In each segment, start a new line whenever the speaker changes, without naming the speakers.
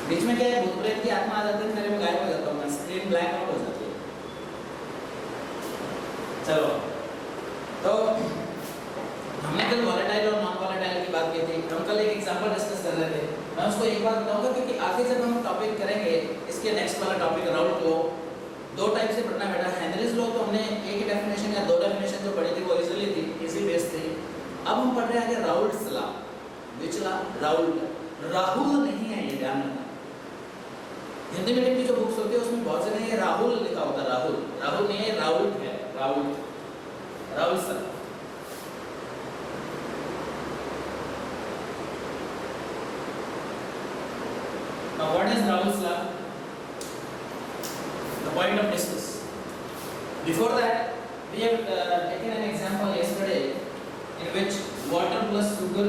बीच में क्या है, भूत प्रेत की आत्मा आ जाती है, मेरे में गायब हो जाता हूँ मैं, स्क्रीन ब्लैक आउट हो जाती है। चलो, तो हमने कल वॉलेटाइल और नॉन वॉलेटाइल की बात की थी। हम कल एक एग्जांपल डिस्कस कर रहे थे, मैं उसको एक बार बताऊंगा क्योंकि आगे जब हम टॉपिक करेंगे इसके नेक्स्ट वाला टॉपिक राउल्ट लॉ, दो टाइप से पढ़ना बेटा। हेनरीज लॉ तो हमने एक ही डेफिनेशन या दो डेफिनेशन जो पढ़ी थी वो इजीली थी, इजी बेस थी। अब हम पढ़ रहे हैं आगे Raoult's law. Which law? Raoult, Rahul नहीं है, ये ध्यान रखना। हिंदी मीडियम की जो बुक्स होती है उसमें बहुत से नहीं राहुल लिखा होता है, राहुल, राहुल नहीं है, राउल्ट है, Raoult, Rahul sir. Now what is Raoult's law? The point of discuss. Before that, we have taken an example yesterday in which water plus sugar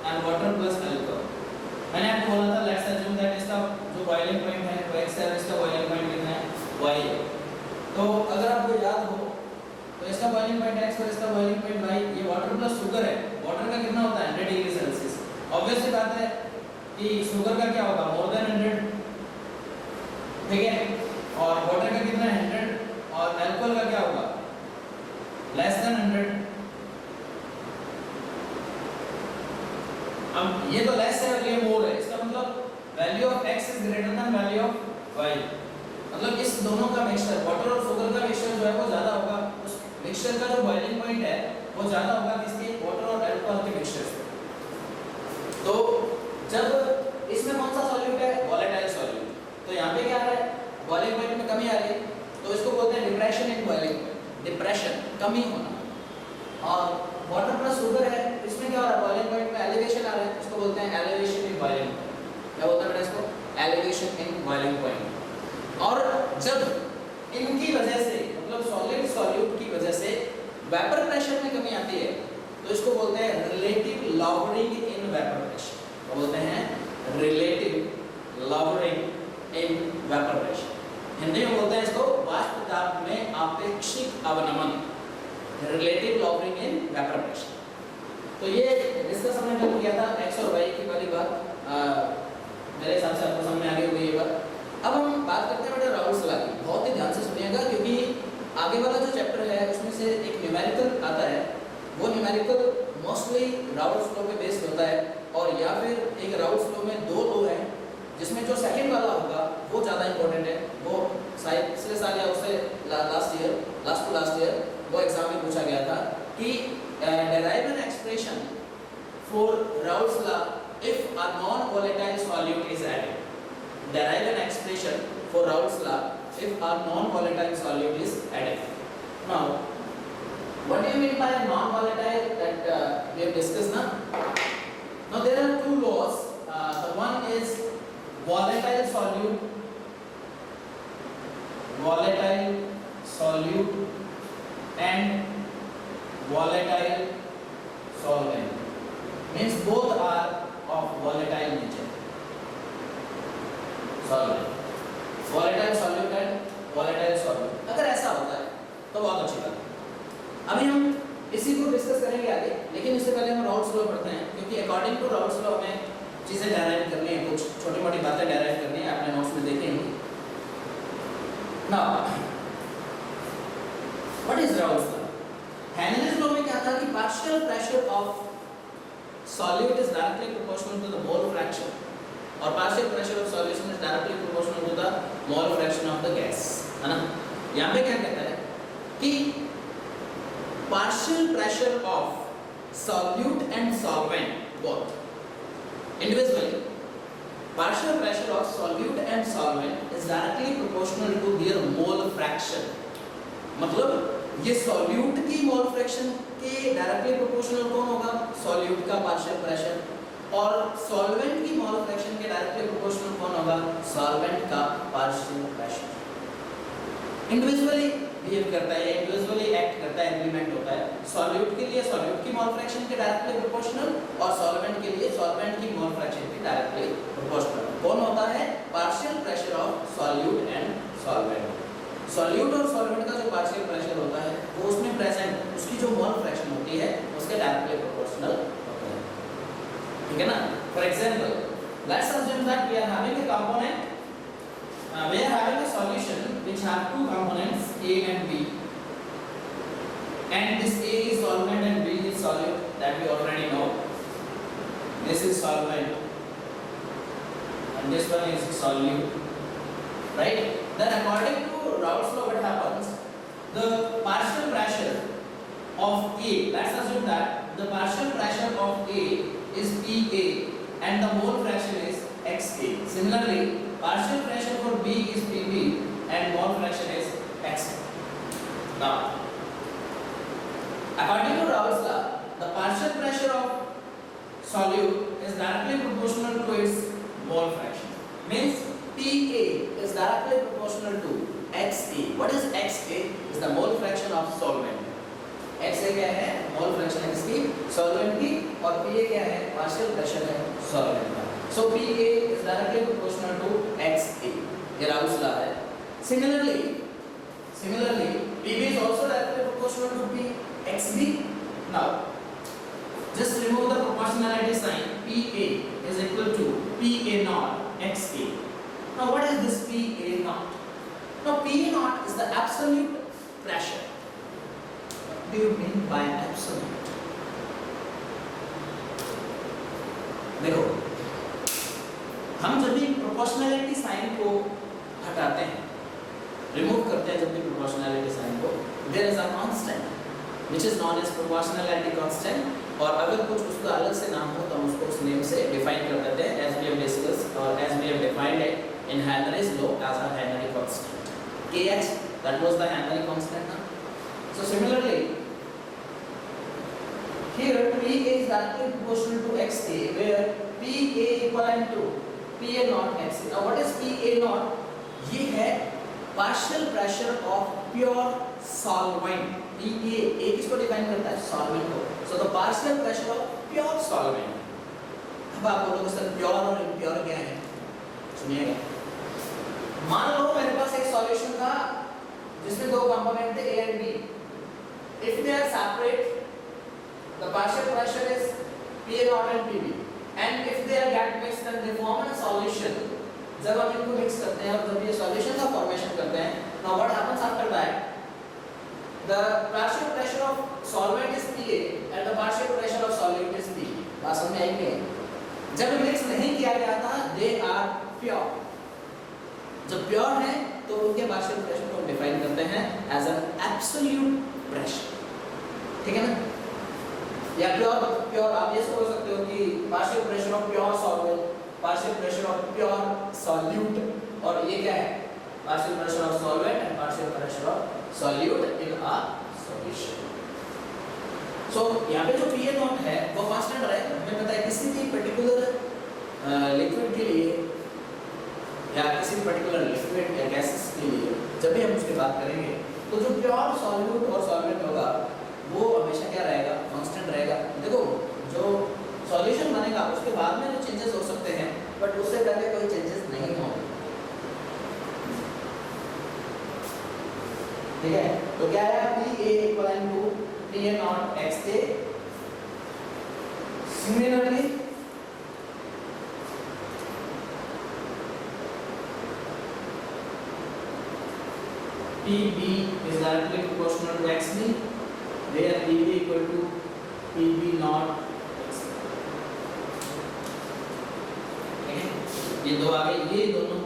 and water plus alcohol. मैंने आपको बोला था let's assume that इसका जो boiling point है वो x है और इसका boiling point कितना है y है। तो अगर आपको याद हो तो इसका boiling point x और इसका boiling point y, ये water plus sugar है। water का कितना होता है 100 डिग्री सेल्सियस। ऑब्वियस सी बात है कि शुगर का क्या होगा मोर देन 100, ठीक है, और वाटर का कितना 100 और अल्कोहल का क्या होगा लेस देन 100। अब ये तो लेस है और ये मोर है, इसका मतलब value of x is greater than value of y। मतलब इस दोनों का मिक्सचर, वाटर और शुगर का मिक्सचर जो है वो ज्यादा होगा, उस मिक्सचर का जो बॉइलिंग पॉइंट है वो ज्यादा होगा किसके, वाटर और अल्कोहल के मिक्सचर से। तो जब इसमें कौन सा सॉल्यूट है, वॉलेटाइल सॉल्यूट, तो यहाँ पे क्या आ रहा है, बॉइलिंग पॉइंट में कमी आ रही है, तो इसको बोलते हैं डिप्रेशन इन बॉइलिंग, डिप्रेशन, कमी होना। और वाटर प्लस शुगर है, इसमें क्या हो रहा है, बॉइलिंग पॉइंट में एलिवेशन आ रहा है, इसको बोलते हैं एलिवेशन इन बॉइलिंग पॉइंट। क्या बोलते हैं बेटा इसको, एलिवेशन इन बॉइलिंग पॉइंट। और जब इनकी वजह से, मतलब सॉलिड सॉल्यूट की वजह से वेपर प्रेशर में कमी आती है, तो इसको बोलते हैं relative lowering in vapour pressure. क्या बोलते हैं, relative lowering in vapour pressure. Hindi में बोलते हैं इसको वाष्प दाब में आपेक्षिक अवनमन, relative lowering in vapour pressure. तो ये डिस्कस हमने कल किया था x और y की वाली बात, मेरे हिसाब से आपको समझ आ गई होगी ये बात। अब हम बात करते हैं बेटा राउल्ट्स लॉ की, बहुत ही ध्यान से सुनिएगा क्योंकि आगे वाला जो चैप्टर है उसमें से एक न्यूमेरिकल आता है, वो न्यूमेरिकल मोस्टली राउल्ट्स लॉ पे बेस्ड होता है, और या फिर एक राउल्ट्स लॉ में दो लॉ है जिसमें जो सेकंड वाला होगा वो ज़्यादा इंपॉर्टेंट है। वो शायद पिछले साल या उससे लास्ट ईयर वो एग्जाम में पूछा गया था कि derive an expression for Raoult's law if a non-volatile solute is added. Derive an expression for Raoult's law if a non-volatile solute is added. Now, what do you mean by non-volatile that we have discussed now? Now there are two laws. The one is volatile solute and volatile solvent. Means both are of volatile nature. Solvent, volatile solute and volatile solvent. अगर ऐसा होता है तो बहुत अच्छी बात है। अभी हम इसी को डिस्कस करेंगे आगे, लेकिन इससे पहले हम राउल्ट्स लॉ पढ़ते हैं क्योंकि अकॉर्डिंग टू राउल्ट्स लॉ हमें चीजें डेराइव करनी है, कुछ छोटी मोटी बातें डेराइव करनी है, आपने नोट्स में देखेंगे। Now what is Raoult's law? Henry's law में क्या था कि partial pressure of solute is directly proportional to the mole fraction, और partial pressure of solution is directly proportional to the mole fraction of the gas, है ना। यहाँ पे क्या कहता है कि partial pressure of solute and solvent both individually, partial pressure of solute and solvent is directly proportional to their mole fraction। मतलब ये solute की mole fraction के directly proportional कौन होगा, solute का partial pressure, और solvent की mole fraction के directly proportional कौन होगा, solvent का partial pressure। इंडिविजुअली बिहेव करता है, इंडिविजुअली एक्ट करता है, इंप्लीमेंट होता है। सॉल्यूट के लिए सॉल्यूट की मोल फ्रैक्शन के डायरेक्टली प्रोपोर्शनल, और सॉल्वेंट के लिए सॉल्वेंट की मोल फ्रैक्शन के डायरेक्टली प्रोपोर्शनल। कौन होता है, partial pressure of solute and solvent. Solute और सॉल्वेंट का जो पार्शियल प्रेशर होता है वो उसमें प्रेजेंट उसकी जो मोल फ्रैक्शन होती है उसके डायरेक्टली प्रोपोर्शनल होता है, ठीक है ना। For example let's assume that we are having a component, we are having a solution which have two components A and B, and this A is solvent and B is solute, that we already know. This is solvent and this one is solute, right? Then according to Raoult's law, what happens? The partial pressure of A, let's assume that the partial pressure of A is PA and the mole fraction is XA. Similarly, partial pressure for B is PB and mole fraction is XA. Now, according to Raoult's law, the partial pressure of solute is directly proportional to its mole fraction. Means PA is directly proportional to XA. What is XA? Is the mole fraction of solvent. XA क्या है? Mole fraction है किसकी? Solvent की, और PA क्या है? Partial pressure है solvent का. So PA is directly proportional to XA. ये राउल्स लॉ है. Similarly, PB is also directly proportional to XB. Now, just remove the proportionality sign. PA is equal to PA naught XA. Now, what is this PA naught? Now, PA naught is the absolute pressure. What do you mean by absolute? देखो, हम जब भी proportionality sign को हटाते हैं, remove करते हैं जब भी प्रोपोर्शनैलिटी साइन को, there is a constant which is known as proportionality constant, और अगर कुछ उसका अलग से नाम हो तो हम उसको उस नेम से डिफाइन कर देते हैं, as we have discussed or as we have defined it in Henry's law as a Henry constant. Kh, that was the Henry constant. So similarly, here PA is directly proportional to XA, where PA equivalent to PA naught XA. Now what is PA naught? ये है partial pressure of pure solvent. PA A किसको define करता है? Solvent को. So the partial pressure of pure solvent. अब आप बोलोगे sir pure और इम्प्योर क्या है? सुनिएगा. मान लो मेरे पास एक सॉल्यूशन था जिसमें दो कंपोनेंट थे A and B. If they are separate, the partial pressure is PA naught and PB. And if they are get mixed, then they form a solution. जब हम इनको मिक्स करते हैं और जब ये सॉल्यूशन का फॉर्मेशन करते हैं, now what happens after that? The partial pressure of solvent is PA and the partial pressure of solute is P. बात समझ में आई क्या? जब मिक्स नहीं किया गया था, they are pure. जब प्योर है तो उनके पार्शियल प्रेशर को हम डिफाइन करते हैं एज एन एब्सोल्यूट प्रेशर. ठीक है ना? या प्योर आप ये सोच सकते हो कि partial pressure of pure solvent, partial pressure of pure solute, और ये क्या है? Partial pressure of solvent and partial pressure of solute in a solution. So यहाँ पे जो PA नॉट है वो कांस्टेंट रहेगा. हमें पता है किसी भी पर्टिकुलर लिक्विड के लिए या किसी पर्टिकुलर लिक्विड या गैसेस के लिए जब भी हम उसकी बात करेंगे तो जो प्योर सॉल्यूट और सॉल्वेंट होगा वो हमेशा क्या रहेगा? कांस्टेंट रहेगा. देखो, जो सॉल्यूशन बनेगा उसके बाद में जो चेंजेस हो सकते हैं, बट उससे पहले कोई चेंजेस नहीं होंगे. ठीक है? तो क्या है? PA equal to PA not XA. Similarly PB is directly proportional to XB, where PB equal to PB naught XB. ठीक है? ये दो आगे, ये दोनों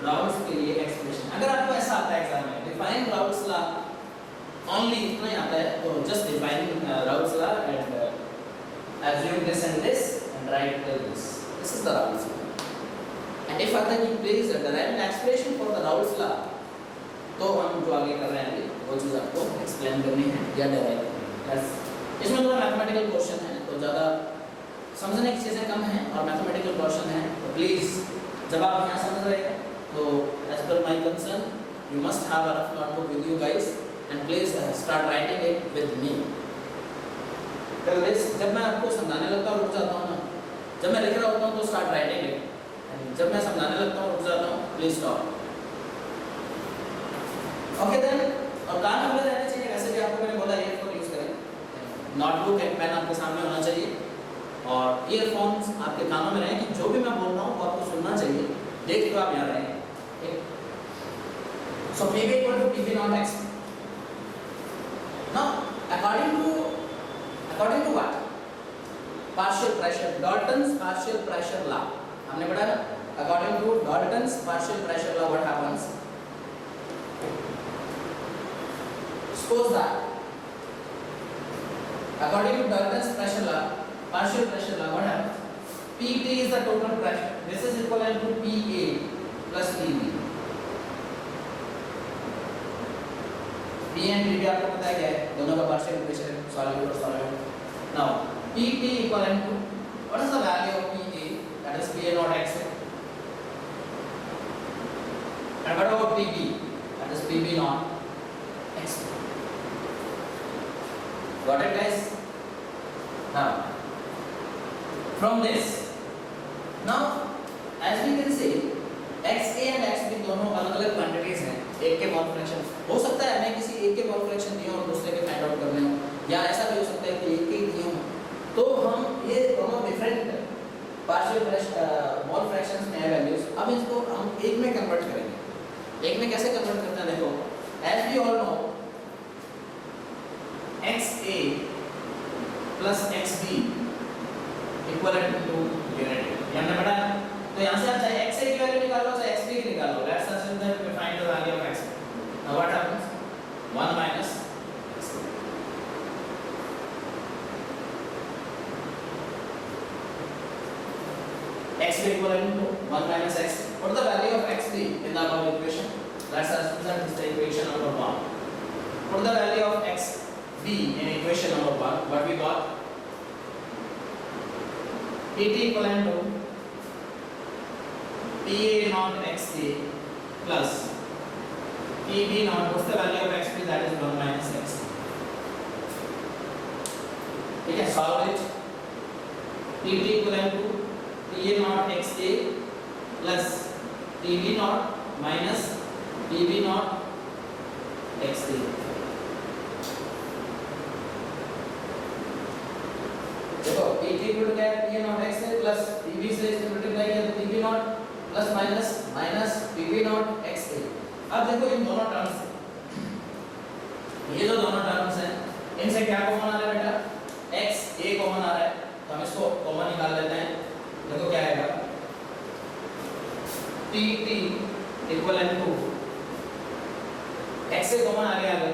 राउल्स के लिए एक्सप्रेशन. अगर आपको ऐसा आता है एग्जाम में, डिफाइन राउल्स लॉ ओनली, इतना ही आता है, तो just define Raoult's law and assume this and write this. This is the Raoult's law. And if other you please derive an expression for the Raoult's law, तो हम जो आगे कर रहे हैं अभी वो चीज़ आपको एक्सप्लेन करनी है या डेराइव करनी है. इसमें थोड़ा मैथमेटिकल क्वेश्चन है तो ज़्यादा समझने की चीज़ें कम हैं और मैथमेटिकल क्वेश्चन है, तो प्लीज़ जब आप यहाँ समझ रहे हैं तो as per my concern you must have a rough notebook with you guys and please start writing it with me. जब मैं आपको समझाने लगता हूँ रुक जाता हूँ ना, जब मैं लिख रहा होता हूँ तो स्टार्ट राइटिंग इट, जब मैं समझाने लगता हूँ रुक जाता हूँ, प्लीज स्टॉप. ओके देन, और कान खुले रहने चाहिए. वैसे भी आपको मैंने बोला ईयरफोन यूज करें. नोटबुक एंड पेन आपके सामने होना चाहिए. और ईयरफोन्स आपके कानों में रहे कि जो भी मैं बोल रहा हूँ वो आपको सुनना चाहिए, देख तो आप यहाँ रहें। So PV equal to PV not x। Now according to what? Partial pressure, Dalton's partial pressure law हमने पढ़ा ना। According to Dalton's partial pressure law what happens? Suppose that according to Dalton's pressure law, partial pressure law, what happens? PT is the total pressure. This is equivalent to PA plus PB. P and PB आपको पता है क्या है? दोनों का partial pressure है, solid और solid. Now PT equivalent to what is the value of PA? That is PA not x. And what about PB? That is PB not x. Got it, guys? Now, from this, now as we can see, XA and XB दोनों अलग-अलग quantities हैं। एक के mole fraction हो सकता है हमें किसी एक के मोल फ्रैक्शन दिए और दूसरे के फाइंड आउट करने हो, या ऐसा भी हो सकता है कि एक के दिए हो, तो हम ये दोनों डिफरेंट पार्शियल मोल फ्रैक्शंस में है वैल्यूज। अब इसको हम एक में कन्वर्ट करेंगे। एक में कैसे कन्वर्ट करते हैं देखो, as we all know XA plus XB equivalent to unity। ये हमने पढ़ा है। तो यहाँ से आप चाहे XA की वैल्यू निकालो चाहे XB की निकालो। Let's assume that we find the value of XA। Now what happens? 1 minus XB। XB equivalent to 1 minus XB। What is the value of XB in the above equation? Let's assume that is the equation number 1। What is the value of XB in equation number 1? What we got? PT equivalent to PA naught XA plus PB naught. What's the value of XB? That is 1 minus XA। We can solve it। PT equivalent to PA naught XA plus PB naught minus PB naught XA। देखो PT equal to क्या है? PA not x है plus PB से इसे multiply किया तो PB not plus minus minus PB not x है। अब देखो इन दोनों टर्म्स से, ये जो दोनों टर्म्स हैं इनसे क्या कॉमन आ रहा है बेटा? x a कॉमन आ रहा है, तो हम इसको कॉमन निकाल लेते हैं। देखो क्या आएगा? PT इक्वल टू x से कॉमन आ गया, अगर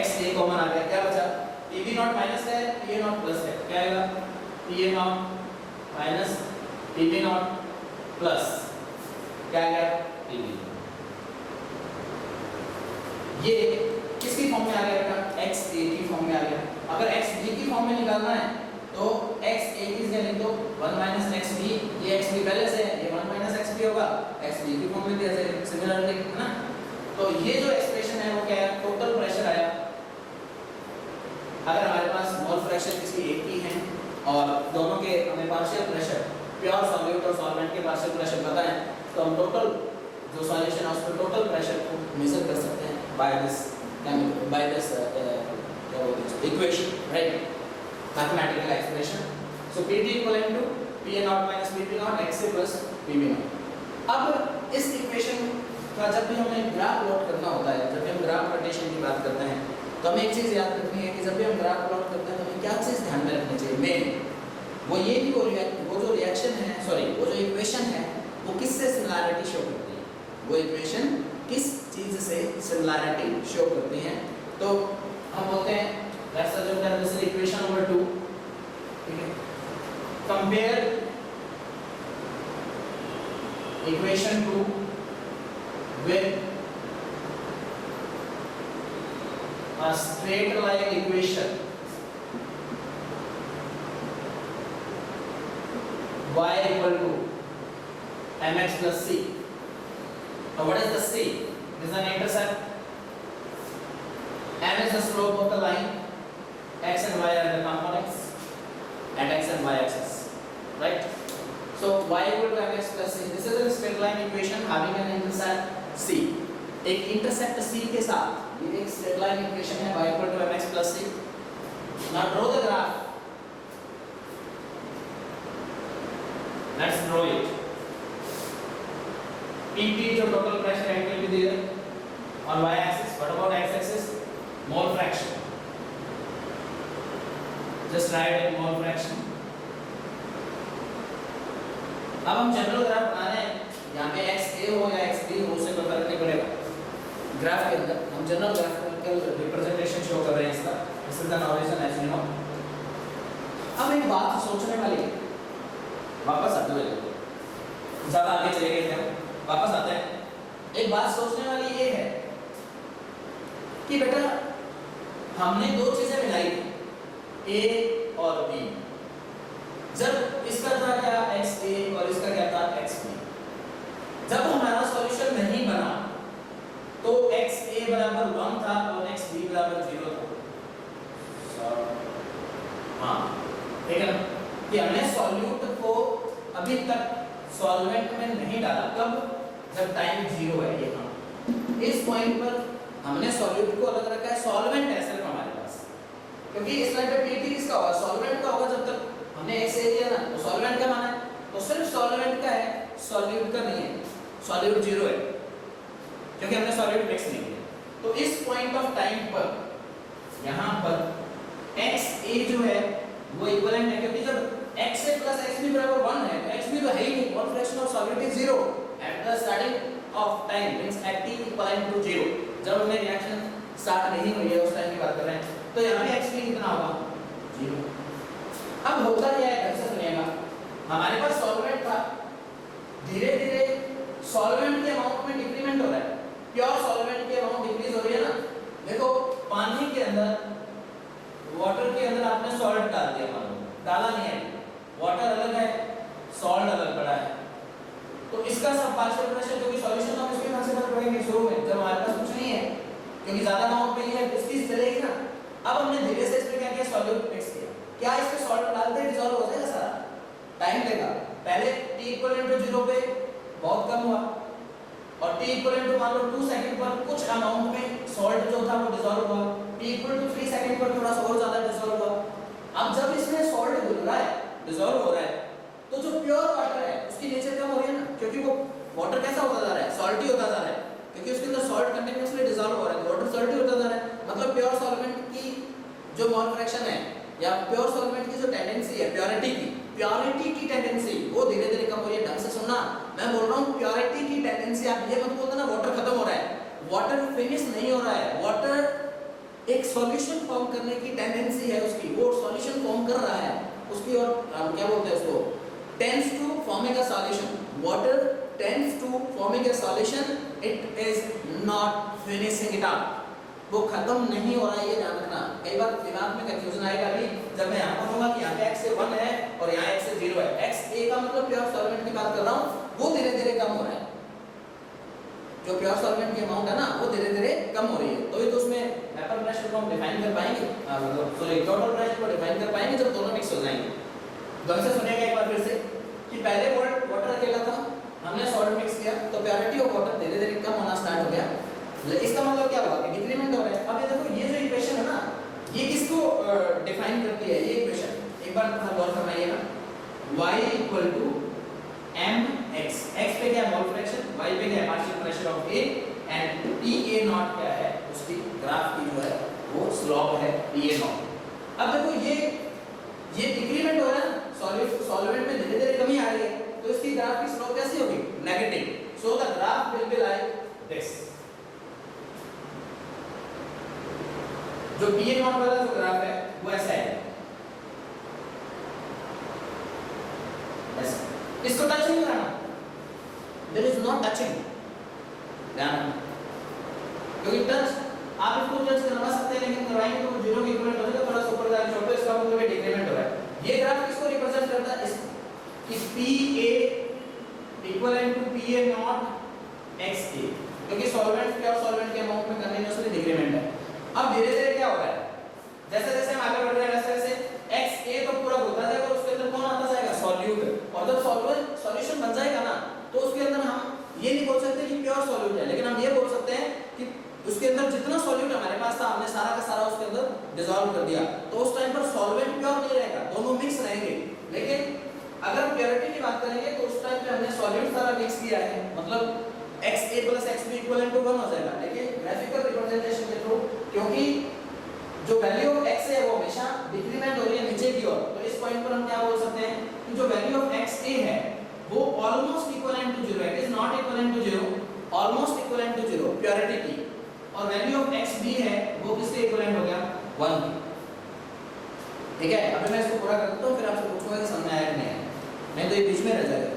x a कॉमन आ गया, क्या बचा? PB नॉट माइनस है, PA नॉट प्लस है, क्या आएगा? PA not minus PB not plus क्या आ गया? PB। ये किसकी फॉर्म में आ गया बेटा? XA की फॉर्म में आ गया। अगर XB की फॉर्म में निकालना है तो XA की जगह लिख दो 1 माइनस XB। ये XB पहले से है, ये 1 माइनस XB होगा, XB की फॉर्म में जैसे सिमिलरली, है ना। तो ये जो एक्सप्रेशन है वो क्या है? टोटल प्रेशर आया। अगर हमारे पास मोल फ्रैक्शन किसी एक की है और दोनों के हमें पार्शियल प्रेशर, प्योर सॉल्यूट और सॉल्वेंट के पार्शियल प्रेशर पता है, तो हम टोटल जो सॉल्यूशन है उसमें टोटल प्रेशर को मेजर कर सकते हैं by this equation, right? Mathematical expression. So PT equal to PA not minus PB not XA plus PB not. अब इस इक्वेशन का जब भी हमें ग्राफ प्लॉट करना होता है, जब भी हम ग्राफ रोटेशन की बात करते हैं, तो हमें एक चीज़ याद रखनी है कि जब भी हम ग्राफ प्लॉट करते हैं तो हमें क्या चीज़ ध्यान में रखनी चाहिए? मेन वो ये कि वो जो रिएक्शन है, सॉरी वो जो इक्वेशन है वो किससे सिमिलैरिटी शो करती है? वो इक्वेशन किस चीज़ से सिमिलैरिटी शो करती है? तो हम बोलते हैं let's assume that this is equation number 2, ठीक है? Compare equation 2 with a straight line equation y equal to mx plus c. Now what is the c? It is an intercept. M is the slope of the line, x and y are the components at x and y axis, right? So y equal to mx plus c. This is a straight line equation having an intercept c। एक intercept c के साथ ये एक straight line equation है y equal to mx plus c। Now draw the graph. Let's draw it. PT जो total pressure it will be there on y axis. What about x axis? Mole fraction. Just write in mole fraction. अब हम general graph बना रहे हैं, यहाँ पे XA हो या XB हो उससे कोई फर्क नहीं पड़ेगा। ग्राफ के अंदर हम जनरल ग्राफिकल रिप्रेजेंटेशन शो कर रहे हैं इसका। This is the notation as you know. अब एक बात सोचने वाली है, वापस आते हुए ज़्यादा आगे चले गए थे, वापस आते हैं। एक बात सोचने वाली ये है कि बेटा हमने दो चीजें मिलाई थी, A और B। जब इसका था क्या XA और इसका क्या था XB। जब हमारा सॉल्यूशन नहीं बना तो XA बराबर 1 था और XB बराबर 0 था। हाँ ठीक है ना, कि हमने सॉल्यूट को अभी तक सॉल्वेंट में नहीं डाला। कब? जब टाइम 0 है। ये हाँ, इस पॉइंट पर हमने सॉल्यूट को अलग रखा है, सॉल्वेंट है सिर्फ हमारे पास, क्योंकि इस लाइन पे पीटी किसका होगा? सॉल्वेंट का होगा। जब तक हमने एक्स ए लिया ना तो सॉल्वेंट का माना है, तो सिर्फ सॉल्वेंट का है, सॉल्यूट का नहीं है। सॉल्यूट 0 है क्योंकि हमने सॉल्यूट मिक्स नहीं किया। तो इस पॉइंट ऑफ टाइम पर यहाँ पर एक्स ए जो है वो इक्विवेलेंट है, क्योंकि जब एक्स ए प्लस एक्स बी बराबर 1 है तो एक्स बी तो है ही नहीं, one fraction of solute is 0 at the starting of time means at t equivalent to 0। जब हमने रिएक्शन स्टार्ट नहीं हुई है उस टाइम की बात कर रहे हैं, तो यहाँ पे एक्स बी कितना होगा? 0। अब होता क्या है, ढंग से सुनिएगा, हमारे पास सॉल्वेंट था, धीरे धीरे सॉल्वेंट के अमाउंट में डिक्रीमेंट हो रहा है, प्योर सॉल्वेंट की अमाउंट डिक्रीज हो रही है ना। देखो पानी के अंदर, वाटर के अंदर आपने सॉल्ट डाल दिया, मान लो डाला नहीं है, वाटर अलग है सॉल्ट अलग पड़ा है, तो इसका सब पार्शियल प्रेशर जो कि सॉल्यूशन ऑफ इसमें कहां से फर्क पड़ेगा शुरू में, जब हमारे पास कुछ नहीं है क्योंकि ज्यादा अमाउंट में है इसकी चलेगी ना। अब हमने धीरे से इसमें क्या किया, सॉल्यूट मिक्स किया। क्या इसमें सॉल्ट डालते हैं डिसॉल्व हो जाएगा सारा? टाइम लेगा। पहले t इक्वल टू 0 पे बहुत कम हुआ और t इक्वल टू मान लो 2 सेकंड पर कुछ अमाउंट में सॉल्ट जो था वो डिसॉल्व हुआ, t इक्वल टू 3 सेकंड पर थोड़ा सा और ज्यादा डिसॉल्व हुआ। अब जब इसमें सॉल्ट घुल रहा है, डिसॉल्व हो रहा है, तो जो प्योर वाटर है उसकी नेचर कम हो रही है ना, क्योंकि वो वाटर कैसा होता जा रहा है, सॉल्टी होता जा रहा है, क्योंकि उसके अंदर सॉल्ट कंटीन्यूअसली डिसॉल्व हो रहा है, तो वाटर सॉल्टी होता जा रहा है। मतलब प्योर सॉल्वेंट की जो मोल फ्रैक्शन है या प्योर सॉल्वेंट की जो टेंडेंसी है प्योरिटी की टेंडेंसी वो धीरे धीरे कम हो रही है। ढंग से सुनना, मैं बोल रहा हूँ प्योरिटी की टेंडेंसी। आप ये मत बोलना ना वाटर खत्म हो रहा है, वाटर फिनिश नहीं हो रहा है, वाटर एक सॉल्यूशन फॉर्म करने की टेंडेंसी है उसकी, वो सॉल्यूशन फॉर्म कर रहा है उसकी, और क्या बोलते हैं उसको, tends to forming a solution. Water tends to forming a solution, it is not finishing it up, वो खत्म नहीं हो रहा है, ये ध्यान रखना। कई बार दिमाग में कंफ्यूजन आएगा अभी जब मैं यहाँ कहूँगा कि यहाँ पे x से 1 है और यहाँ x से 0 है। x a का मतलब प्योर सॉल्वेंट की बात कर रहा हूँ, वो धीरे धीरे कम हो रहा है, जो प्योर सॉल्वेंट की अमाउंट है ना वो धीरे धीरे कम हो रही है। तो ये तो उसमें वेपर प्रेशर को हम डिफाइन कर पाएंगे, मतलब सॉरी टोटल प्रेशर को डिफाइन कर पाएंगे जब दोनों मिक्स हो जाएंगे। ढंग से सुनिएगा एक बार फिर से कि पहले वाटर अकेला था, हमने सॉल्ट मिक्स किया तो प्योरिटी ऑफ वाटर धीरे धीरे कम होना स्टार्ट हो गया। इसका मतलब क्या हुआ कि डिक्रीमेंट हो रहा है। अब ये देखो ये जो इक्वेशन है ना, ये किसको डिफाइन करती है? ये इक्वेशन एक बार गौर करवाइए ना, y equal to mx, x पे क्या है मोल फ्रैक्शन, y पे क्या है partial pressure of a, and TA not क्या है उसकी ग्राफ की जो है वो स्लोप है TA नॉट। अब देखो ये डिक्रीमेंट हो रहा है, सॉल्वेंट में धीरे धीरे कमी आ रही है, तो इसकी ग्राफ की स्लोप कैसी होगी? Negative. So the graph will be like this. जो TA नॉट वाला जो ग्राफ है वो ऐसा है, ऐसा। इसको टच नहीं करना, देयर इज नॉट टचिंग, ध्यान, क्योंकि टच आप इसको टच करवा सकते हैं लेकिन करवाएंगे तो 0 के इक्विवेलेंट हो जाएगा, थोड़ा सा ऊपर जाके छोड़ दो, इसका मतलब है डिक्रीमेंट हो रहा है। ये ग्राफ किसको रिप्रेजेंट करता है? कि PA equivalent to PA not XA, क्योंकि सॉल्वेंट क्या सॉल्वेंट के अमाउंट में कंटीन्यूअसली डिक्रीमेंट है। अब धीरे धीरे क्या हो रहा है, जैसे जैसे हम आगे बढ़ रहे हैं वैसे वैसे XA तो पूरा होता जाएगा और उसके अंदर कौन आता जाएगा? सॉल्यूट। और जब सॉल्यूशन बन जाएगा ना तो उसके अंदर हम ये नहीं बोल सकते कि प्योर सॉल्यूट है, लेकिन हम ये बोल सकते हैं कि उसके अंदर जितना सॉल्यूट हमारे पास था हमने सारा का सारा उसके अंदर डिसॉल्व कर दिया, तो उस टाइम पर सॉल्वेंट प्योर नहीं रहेगा, दोनों मिक्स रहेंगे। लेकिन अगर प्योरिटी की बात करेंगे तो उस टाइम पे हमने सॉल्यूट सारा मिक्स किया है, मतलब XA + XB = 1 हो जाएगा। देखिए ग्राफिकल रिप्रेजेंटेशन के थ्रू, क्योंकि जो वैल्यू ऑफ x है वो हमेशा डिक्रीमेंट हो रही है नीचे की ओर, तो इस पॉइंट पर हम क्या बोल सकते हैं कि जो वैल्यू ऑफ XA है वो ऑलमोस्ट इक्विवेलेंट टू 0 है, it is not equivalent to 0, almost equivalent to 0 purity की। और वैल्यू ऑफ XB है वो किसके इक्विवेलेंट हो गया, 1 की। ठीक है, अभी मैं इसको पूरा कर देता हूं, फिर आपसे पूछूंगा कि समझ आया कि नहीं आया, नहीं तो ये बीच में रह जाएगा।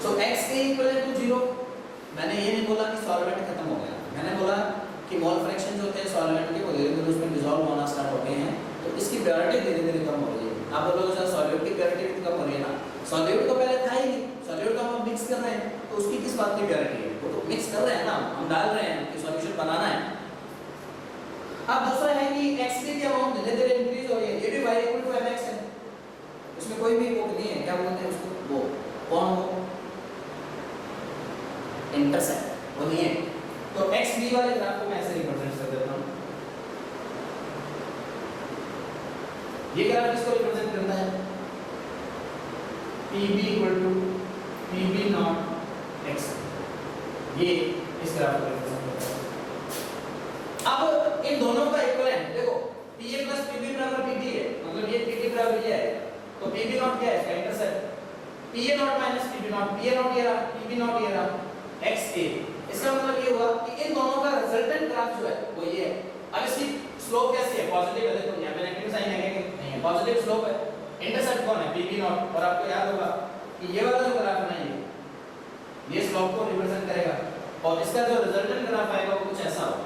सो XA = 0, मैंने ये नहीं बोला कि सॉल्वेंट खत्म हो गया, मैंने बोला कि मोल फ्रैक्शन जो होते हैं सॉल्वेंट के वो धीरे-धीरे उसमें डिसॉल्व होना स्टार्ट होते हैं, तो इसकी प्योरिटी धीरे-धीरे कम हो रही है। आप बोलोगे सर सॉल्यूट की प्योरिटी भी कम हो रही है ना, सॉल्यूट तो पहले था ही नहीं, सॉल्यूट तो हम मिक्स कर रहे हैं, तो उसकी किस बात की प्योरिटी है, वो तो मिक्स कर रहे हैं ना, हम डाल रहे हैं कि सॉल्यूशन बनाना है। अब दूसरा है कि XB की अमाउंट धीरे-धीरे इंक्रीज हो रही है, ये भी y = mx है, इसमें कोई भी वो नहीं है, क्या बोलते हैं उसको, वो कौन हो इंटरसेप्ट वो नहीं है। तो XB वाले ग्राफ को मैं ऐसे रिप्रेजेंट कर देता हूं, ये ग्राफ किसको रिप्रेजेंट करता है, PB = PB0 x, ये इस ग्राफ को रिप्रेजेंट करता है। अब इन दोनों का इक्विवेलेंट देखो, PA + PB = PT है, मतलब ये PT = ये है, तो PB0 क्या है, इसका इंटरसेप्ट, PA0 - PB0, PA0 ये रहा, PB0 ये रहा, XA। इसका मतलब ये हुआ कि इन दोनों का रिजल्टेंट ग्राफ जो है वो ये है। अब इसकी स्लोप कैसी है, पॉजिटिव है, देखो यहां पे नेगेटिव साइन है कि नहीं है, पॉजिटिव स्लोप है। इंटरसेप्ट कौन है, PB0, और आपको याद होगा कि ये वाला जो ग्राफ है ना, ये स्लोप को रिप्रेजेंट करेगा, और इसका जो रिजल्टेंट ग्राफ आएगा वो कुछ ऐसा होगा।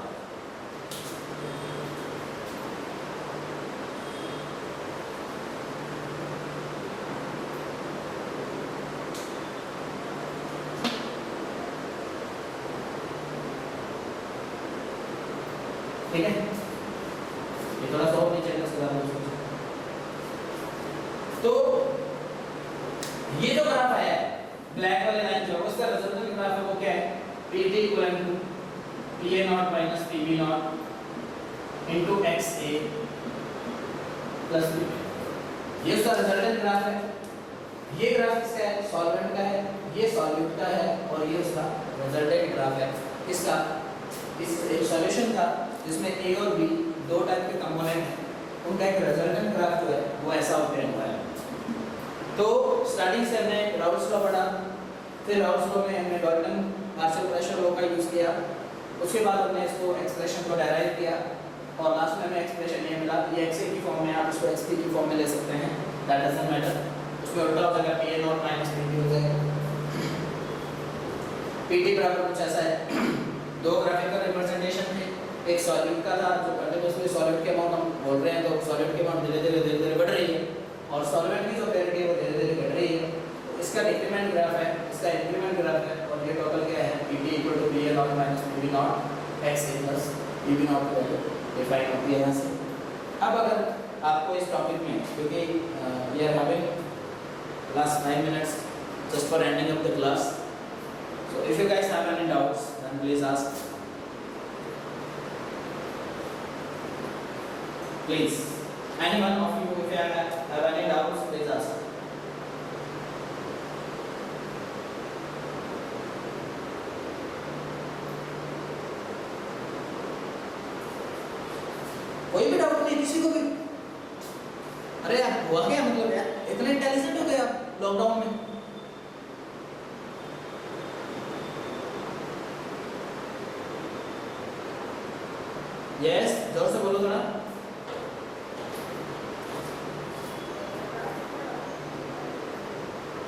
ठीक है, ये थोड़ा सा और नीचे इसके बाद तो ये जो ग्राफ आया है ब्लैक वाले लाइन जो है उसका रिजल्टेंट ग्राफ है वो क्या है, PT = PA0 - PB0 * XA + PB, ये उसका रिजल्टेंट ग्राफ है। ये ग्राफ किसका है, सॉल्वेंट का है, ये सॉल्यूट का है, और ये उसका रिजल्टेंट ग्राफ है किसका, इस एक सॉल्यूशन का जिसमें A और B दो टाइप के कंपोनेंट हैं, उनका एक रिजल्टेंट ग्राफ जो है वो ऐसा ऑब्टेन हुआ है। तो स्टार्टिंग से हमने राउल्स लॉ पढ़ा, फिर राउल्स लॉ में हमने डॉल्टन पार्शियल प्रेशर लॉ का यूज किया, उसके बाद हमने इसको एक्सप्रेशन को डेराइव किया, और लास्ट में हमें एक्सप्रेशन ये मिला, ये XA की फॉर्म में, आप इसको XP की फॉर्म में ले सकते हैं, दैट डजंट मैटर, उसमें उल्टा हो जाएगा, PA0 - PB हो जाएगा। PT बराबर कुछ ऐसा है, दो ग्राफिकल रिप्रेजेंटेशन थे, एक सॉल्यूट का था जो कंटीन्यूअसली सॉल्यूट के अमाउंट हम बोल रहे हैं, तो सॉल्यूट की अमाउंट धीरे-धीरे बढ़ रही है, और सॉल्वेंट की जो प्योरिटी है वो धीरे-धीरे घट रही है, तो इसका डिक्रीमेंट ग्राफ है, इसका इंक्रीमेंट ग्राफ है, और ये टोटल क्या है, PT = PA0 - PB0 XA + PB0 की वैल्यू डिफाइन होती है यहाँ से। अब अगर आपको इस टॉपिक में, क्योंकि we are having last 9 minutes just for ending up the class, so if you guys have any doubts then please ask, please, any one of you if you have any doubts please ask. कोई भी doubt नहीं किसी को भी, अरे यार हुआ क्या, मतलब यार इतने इंटेलिजेंट हो गए आप लॉकडाउन में, यस जोर से बोलो थोड़ा,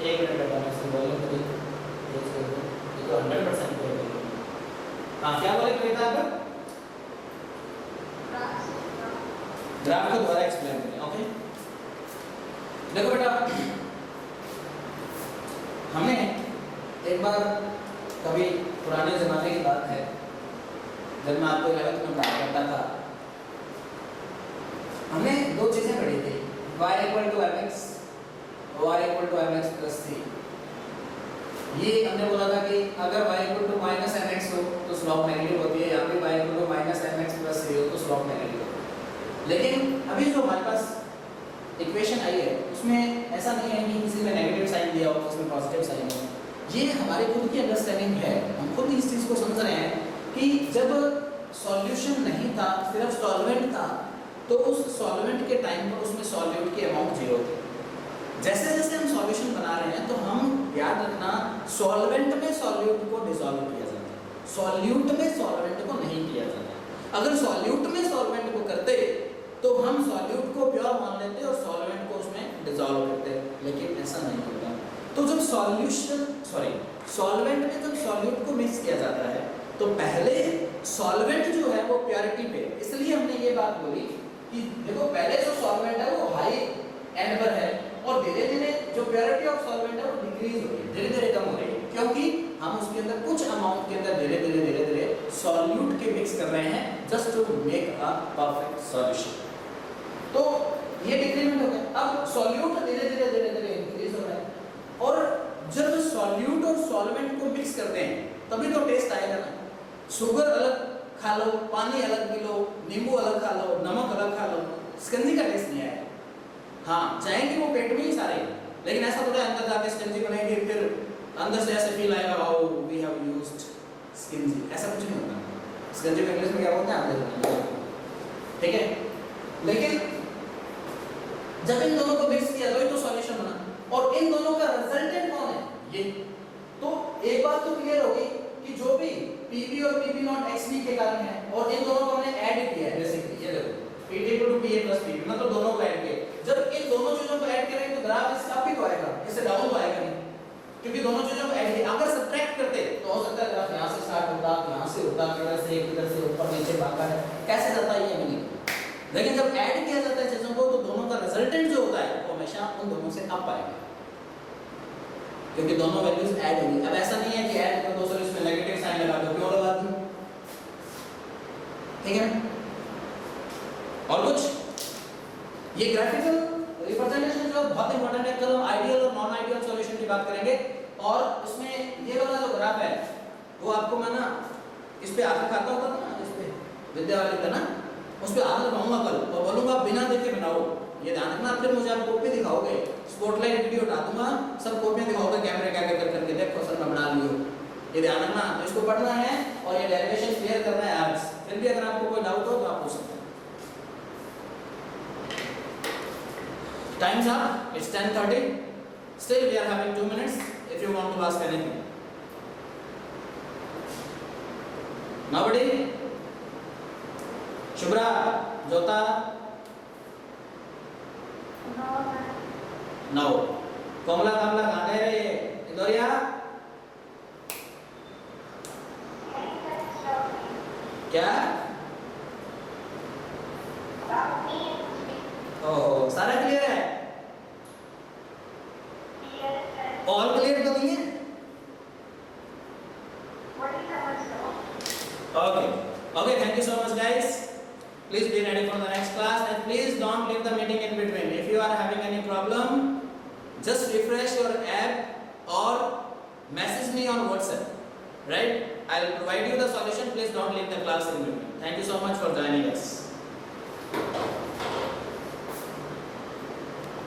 एक मिनट बेटा मैं से बोलूं तो ये तो 100% बोलेंगे। हाँ क्या बोले कविता आप, ग्राफ को दोबारा एक्सप्लेन करें, ओके। देखो बेटा, हमें एक बार कभी पुराने जमाने की बात है, जब मैं आपको 11th में पढ़ा करता था, हमने दो चीजें पढ़ी थी, y = mx और y = mx + c। ये हमने बोला था कि अगर y = -mx हो तो स्लोप नेगेटिव होती है, यहाँ पे y = -mx + c हो तो स्लोप नेगेटिव होती है। लेकिन अभी जो हमारे पास इक्वेशन आई है उसमें ऐसा नहीं है कि किसी में नेगेटिव साइन दिया हो, उसमें पॉजिटिव साइन हो। ये हमारे खुद की अंडरस्टैंडिंग है, हम खुद इस चीज़ को समझ रहे हैं कि जब सॉल्यूशन नहीं था, सिर्फ सॉल्वेंट था, तो उस सॉल्वेंट के टाइम पर उसमें सॉल्यूट की अमाउंट 0 थी। जैसे जैसे हम सॉल्यूशन बना रहे हैं तो हम याद रखना सॉल्वेंट में सॉल्यूट को डिसॉल्व किया जाता है, सॉल्यूट में सॉल्वेंट को नहीं किया जाता। अगर सॉल्यूट में सॉल्वेंट को करते तो हम सॉल्यूट को प्योर मान लेते और सॉल्वेंट को उसमें डिसॉल्व करते, लेकिन ऐसा नहीं होता। तो जब सॉल्वेंट में जब सॉल्यूट को मिक्स किया जाता है तो पहले सॉल्वेंट जो है वो प्योरिटी पे, इसलिए हमने ये बात बोली कि देखो पहले जो सॉल्वेंट है वो हाई एंड पर है और धीरे धीरे जो प्योरिटी ऑफ सॉल्वेंट है वो डिक्रीज हो रही है, धीरे धीरे कम हो रही है, क्योंकि हम उसके अंदर कुछ अमाउंट के अंदर धीरे धीरे सॉल्यूट के मिक्स कर रहे हैं just to make a perfect solution. तो ये डिक्रीमेंट हो गया। अब सॉल्यूट धीरे धीरे इंक्रीज हो रहा है, और जब सॉल्यूट और सॉल्वेंट को मिक्स करते हैं तभी तो टेस्ट आएगा ना। शुगर अलग खा लो, पानी अलग पी लो, नींबू अलग खा लो, नमक अलग खा लो, स्कंजी का टेस्ट नहीं आएगा। हाँ, जाएंगे वो पेट में ही सारे, लेकिन ऐसा थोड़ा अंदर जाके स्कंजी बनेगी फिर अंदर से ऐसे फील आएगा वाओ वी हैव यूज्ड स्कंजी, ऐसा कुछ नहीं होता। स्कंजी को इंग्लिश में क्या बोलते हैं, ठीक है। लेकिन जब इन दोनों को मिक्स किया तो सॉल्यूशन बना, और इन दोनों का रिजल्टेंट कौन है, ये। तो एक बात तो क्लियर होगी कि जो भी Pb और Pb नॉट XB के कारण है, और इन दोनों को हमने ऐड किया है, बेसिकली ये देखो Pt = Pa + Pb, मतलब दोनों को ऐड किया। जब इन दोनों चीजों को ऐड करेंगे तो ग्राफ इसका अप ही तो आएगा, इससे डाउन तो आएगा नहीं, क्योंकि दोनों चीजों को ऐड किया। अगर सब्ट्रैक्ट करते तो हो सकता है ग्राफ यहां से स्टार्ट होता, यहां से होता, इधर से ऊपर नीचे भागा है, कैसे जाता है ये नहीं। लेकिन जब ऐड किया जाता है चीजों को तो दोनों का रिजल्टेंट जो होता है वो हमेशा उन दोनों से अप आएगा, क्योंकि दोनों वैल्यूज ऐड होंगी। अब ऐसा नहीं है कि ऐड कर दो सर इसमें नेगेटिव साइन लगा दो, क्यों लगा दूं, ठीक है। और कुछ ये ग्राफिकल रिप्रेजेंटेशन जो बहुत इंपॉर्टेंट है। कल हम आइडियल और नॉन आइडियल सॉल्यूशन की बात करेंगे, और उसमें ये वाला जो ग्राफ है वो आपको मैं ना इस पे आगे खाता होता था ना, इस पे विद्यावाली का ना, उस पे आगे बनाऊंगा कल और बोलूंगा बिना देखे बनाओ, ये ध्यान रखना। फिर मुझे आप कॉपी दिखाओगे, स्पॉटलाइट वीडियो उठा दूंगा, सब कॉपियां दिखाओगे कैमरे के आगे कर करके, देखो सर मैं बना लियो, ये ध्यान रखना। तो इसको पढ़ना है और ये डेरिवेशन क्लियर करना है आज। फिर भी अगर आपको कोई डाउट हो तो आप पूछ सकते हैं। Time's up. It's 10:30. Still we are having 2 minutes if you want to ask anything. Nobody? Shubhra, Jota? No. Komla Kamla कहाँ गए रे? इधर या? क्या? ओह, सारा क्लियर है? ऑल क्लियर तो नहीं है? Okay, thank you so much guys. Please be ready for the next class and please don't leave the meeting in between. If you are having any problem, just refresh your app or message me on WhatsApp. Right? I'll provide you the solution. Please don't leave the class in between. Thank you so much for joining us.